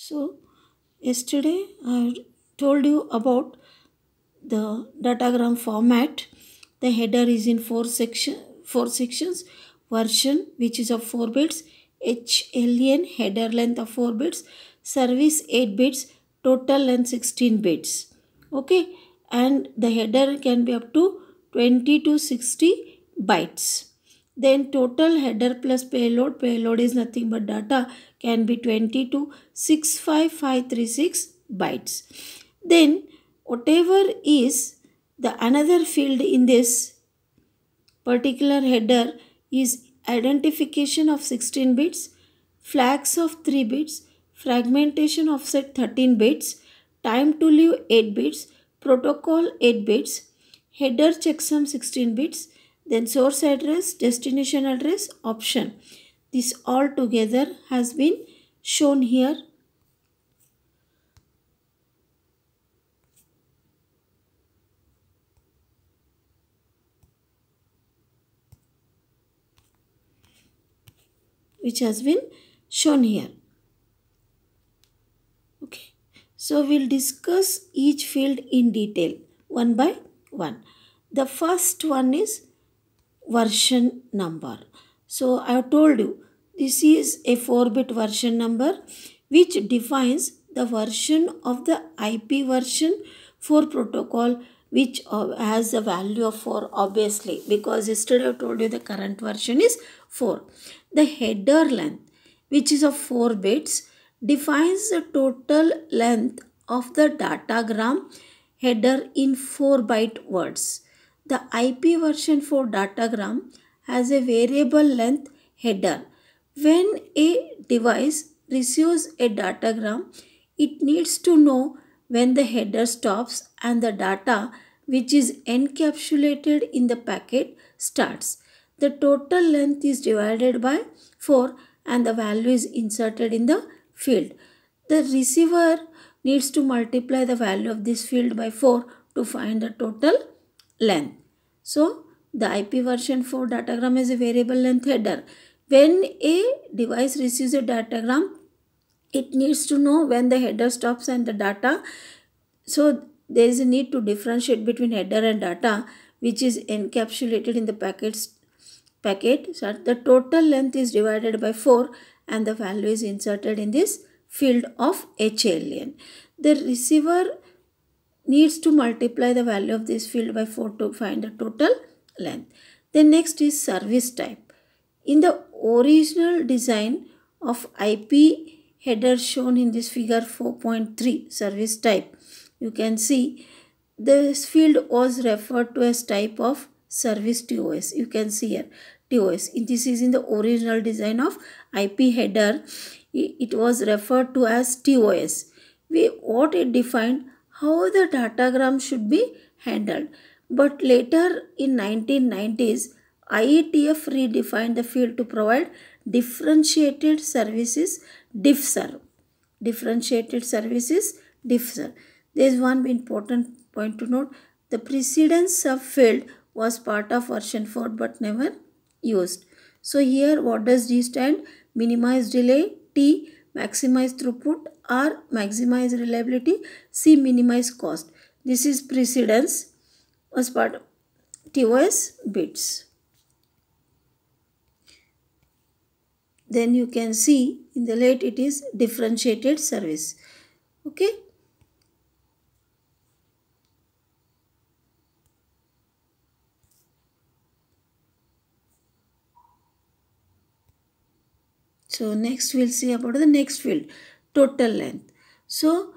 So, yesterday I told you about the datagram format. The header is in four sections. Version, which is of 4 bits, HLN, header length of 4 bits, service 8 bits, total length 16 bits. Okay, and the header can be up to 20 to 60 bytes. Then total header plus payload is nothing but data, can be 20 to 65536 bytes. Then whatever is the another field in this particular header is identification of 16 bits, flags of 3 bits, fragmentation offset 13 bits, time to live 8 bits, protocol 8 bits, header checksum 16 bits, then source address, destination address, option. This all together has been shown here. Which has been shown here. Okay, so we'll discuss each field in detail one by one. The first one is version number. So I have told you this is a 4-bit version number which defines the version of the IP version for protocol, which has a value of 4 obviously, because yesterday I told you the current version is 4. The header length, which is of 4 bits, defines the total length of the datagram header in 4-byte words. The IP version for datagram has a variable length header. When a device receives a datagram, it needs to know when the header stops and the data which is encapsulated in the packet starts. The total length is divided by 4 and the value is inserted in the field. The receiver needs to multiply the value of this field by 4 to find the total length. So, the IP version for datagram is a variable length header. When a device receives a datagram, it needs to know when the header stops and the data. So, there is a need to differentiate between header and data, which is encapsulated in the packet. So, the total length is divided by 4 and the value is inserted in this field of HLN. The receiver needs to multiply the value of this field by 4 to find the total length. Then next is service type. In the original design of IP header shown in this figure 4.3 service type, you can see this field was referred to as type of service TOS. You can see here TOS. This is in the original design of IP header. It was referred to as TOS. What it defined, how the datagram should be handled. But later in 1990s, IETF redefined the field to provide differentiated services DIFSERV. Differentiated services DIFSERV. There is one important point to note. The precedence subfield was part of version 4 but never used. So here what does D stand? Minimize delay, T maximize throughput, R maximize reliability, C minimize cost. This is precedence was part of TOS bits. Then you can see in the late it is differentiated service. Okay. So next we'll see about the next field, total length. So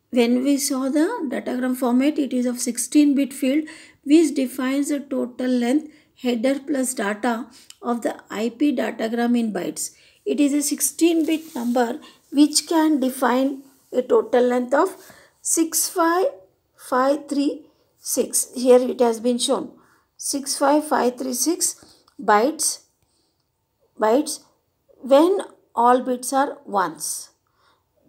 when we saw the datagram format, it is of 16-bit field which defines the total length header plus data of the IP datagram in bytes. It is a 16-bit number which can define a total length of 65536. Here it has been shown 65536 bytes when all bits are ones.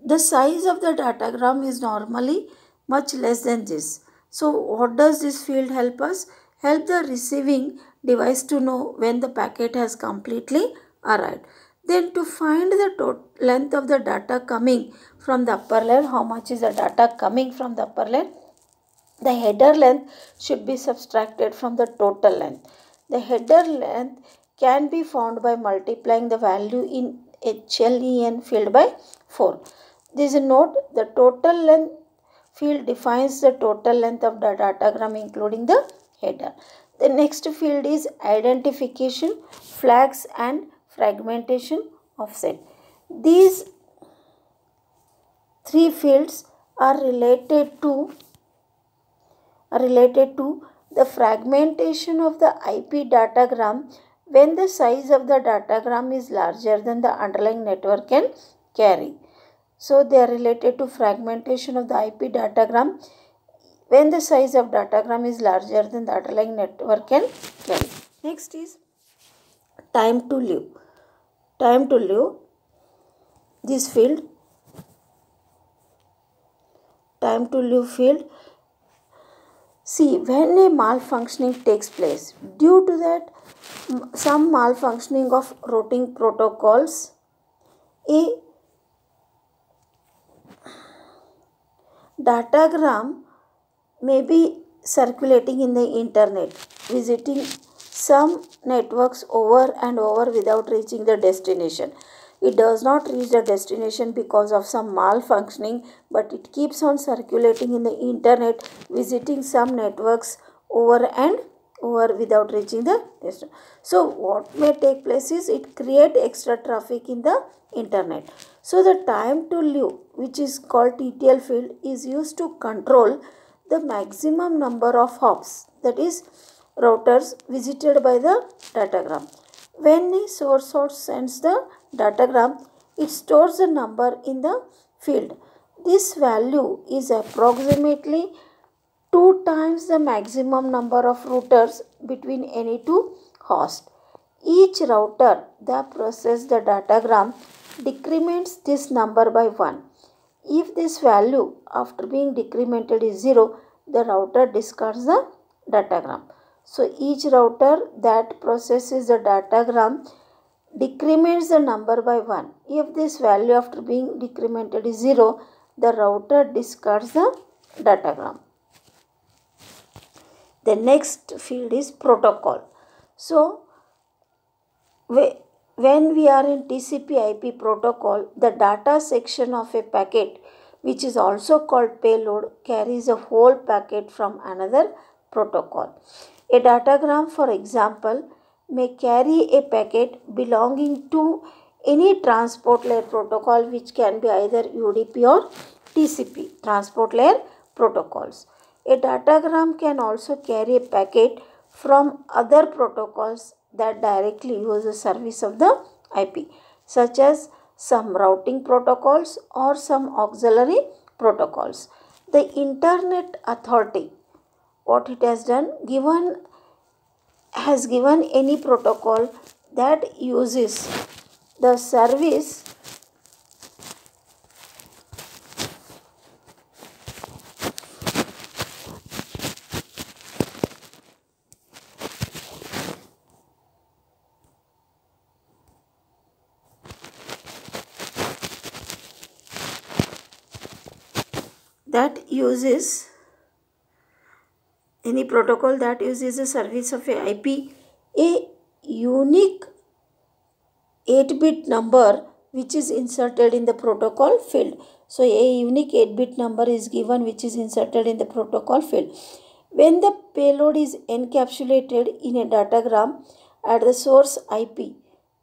The size of the datagram is normally much less than this. So what does this field help us? Help the receiving device to know when the packet has completely arrived. Then to find the total length of the data coming from the upper layer, how much is the data coming from the upper layer? The header length should be subtracted from the total length. The header length can be found by multiplying the value in HLEN field by 4. This note, the total length field defines the total length of the datagram including the header. The next field is identification, flags and fragmentation offset. These three fields are related to the fragmentation of the IP datagram when the size of the datagram is larger than the underlying network can carry. So they are related to fragmentation of the IP datagram when the size of datagram is larger than the underlying network can carry. Next is time to live. Time to live, this field, time to live field. See, when a malfunctioning takes place, due to that some malfunctioning of routing protocols, a datagram may be circulating in the internet, visiting some networks over and over without reaching the destination. It does not reach the destination because of some malfunctioning, but it keeps on circulating in the internet, visiting some networks over and over without reaching the destination. So what may take place is it create extra traffic in the internet. So the time to live, which is called TTL field, is used to control the maximum number of hops, that is routers visited by the datagram. When a source host sends the datagram, it stores the number in the field. This value is approximately 2 times the maximum number of routers between any two hosts. Each router that processes the datagram decrements this number by 1. If this value after being decremented is 0, the router discards the datagram. So each router that processes the datagram decrements the number by 1. If this value after being decremented is 0, the router discards the datagram. The next field is protocol. So when we are in TCP/IP protocol, the data section of a packet, which is also called payload, carries a whole packet from another protocol. A datagram, for example, may carry a packet belonging to any transport layer protocol, which can be either UDP or TCP, transport layer protocols. A datagram can also carry a packet from other protocols that directly use the service of the IP, such as some routing protocols or some auxiliary protocols. The Internet Authority, what it has done, has given any protocol that uses the service any protocol that uses the service of a IP, a unique 8-bit number which is inserted in the protocol field. So a unique 8-bit number is given which is inserted in the protocol field. When the payload is encapsulated in a datagram at the source IP,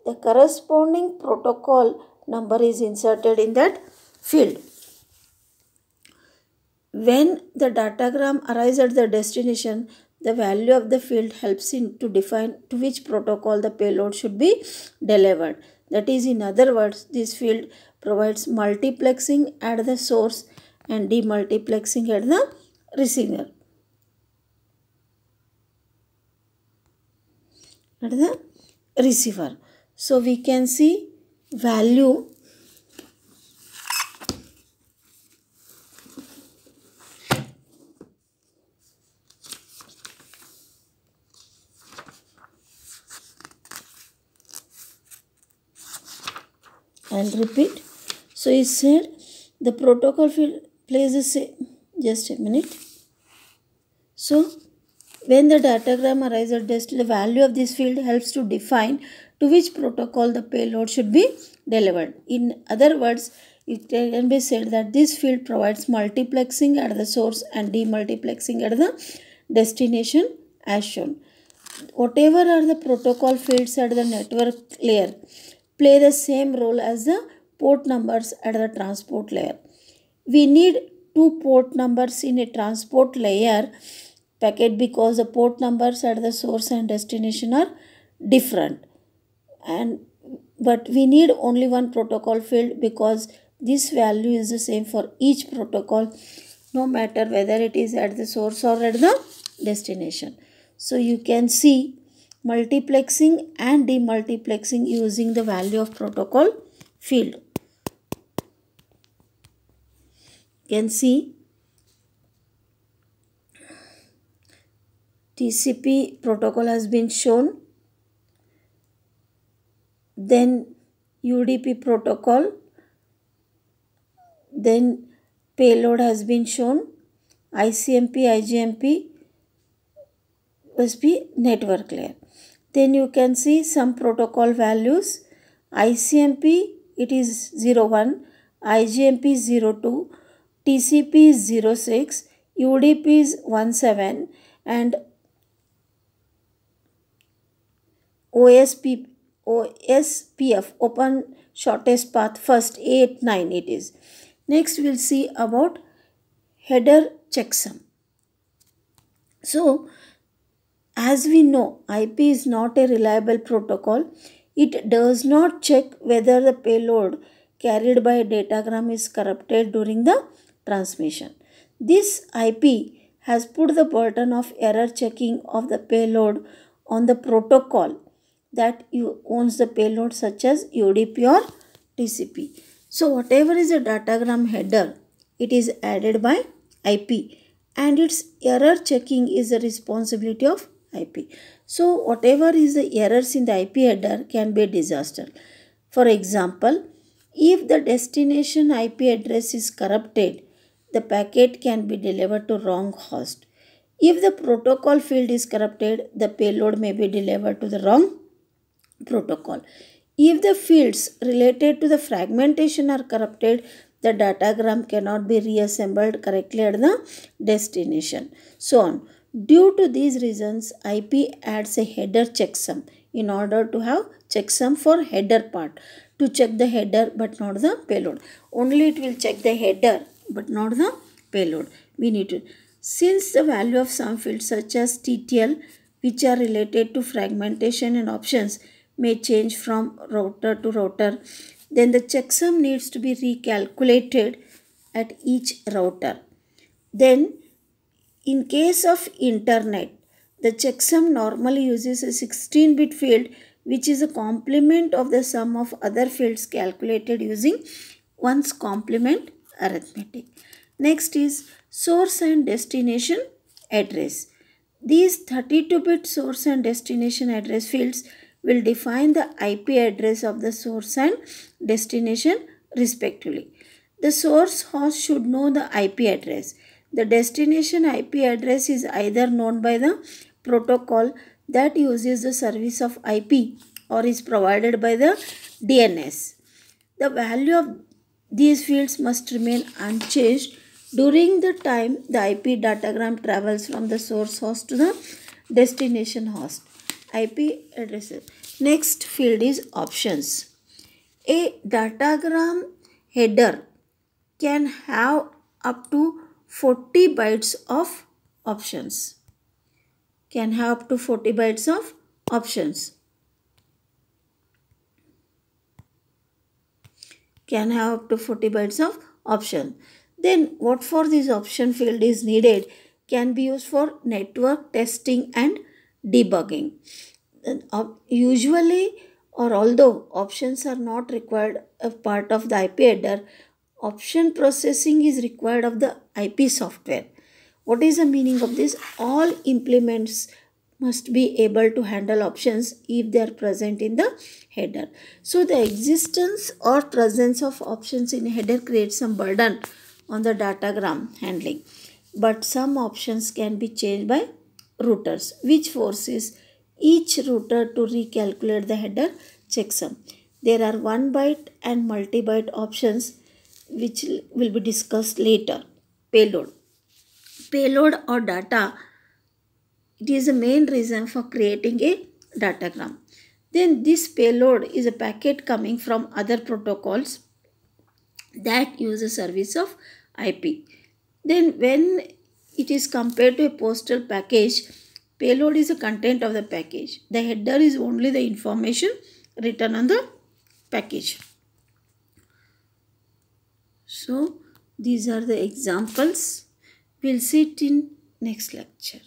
the corresponding protocol number is inserted in that field. When the datagram arrives at the destination, the value of the field helps to define to which protocol the payload should be delivered. That is, in other words, this field provides multiplexing at the source and demultiplexing at the receiver. So we can see value I'll repeat. So he said the protocol field plays the same. Just a minute. So when the datagram arrives at destination, the value of this field helps to define to which protocol the payload should be delivered. In other words, it can be said that this field provides multiplexing at the source and demultiplexing at the destination as shown. Whatever are the protocol fields at the network layer play the same role as the port numbers at the transport layer. We need two port numbers in a transport layer packet because the port numbers at the source and destination are different, but we need only one protocol field because this value is the same for each protocol, no matter whether it is at the source or at the destination. So you can see multiplexing and demultiplexing using the value of protocol field. You can see TCP protocol has been shown, then UDP protocol, then payload has been shown, ICMP, IGMP, USB network layer. Then you can see some protocol values. ICMP it is 01, IGMP is 02, TCP is 06, UDP is 17 and OSPF open shortest path first 8, 9 it is. Next we will see about header checksum. So as we know, IP is not a reliable protocol. It does not check whether the payload carried by a datagram is corrupted during the transmission. This IP has put the burden of error checking of the payload on the protocol that owns the payload, such as UDP or TCP. So whatever is a datagram header, it is added by IP and its error checking is the responsibility of IP. So whatever is the errors in the IP header can be a disaster. For example, if the destination IP address is corrupted, the packet can be delivered to wrong host. If the protocol field is corrupted, the payload may be delivered to the wrong protocol. If the fields related to the fragmentation are corrupted, the datagram cannot be reassembled correctly at the destination. So on. Due to these reasons, IP adds a header checksum in order to have checksum for header part, to check the header but not the payload. Only it will check the header but not the payload. We need to, since the value of some fields such as TTL, which are related to fragmentation and options, may change from router to router, then the checksum needs to be recalculated at each router. Then in case of internet, the checksum normally uses a 16-bit field which is a complement of the sum of other fields calculated using one's complement arithmetic. Next is source and destination address. These 32-bit source and destination address fields will define the IP address of the source and destination respectively. The source host should know the IP address. The destination IP address is either known by the protocol that uses the service of IP or is provided by the DNS. The value of these fields must remain unchanged during the time the IP datagram travels from the source host to the destination host. IP addresses. Next field is options. A datagram header can have up to 40 bytes of options. Can have up to 40 bytes of options. Can have up to 40 bytes of option. Then what for this option field is needed can be used for network testing and debugging. Usually, or although options are not required a part of the IP header, option processing is required of the IP software. What is the meaning of this? All implements must be able to handle options if they are present in the header. So the existence or presence of options in a header creates some burden on the datagram handling. But some options can be changed by routers, which forces each router to recalculate the header checksum. There are 1 byte and multi-byte options which will be discussed later. Payload. Payload or data, it is the main reason for creating a datagram. Then this payload is a packet coming from other protocols that use a service of IP. Then when it is compared to a postal package, payload is the content of the package. The header is only the information written on the package. So these are the examples. We'll see it in next lecture.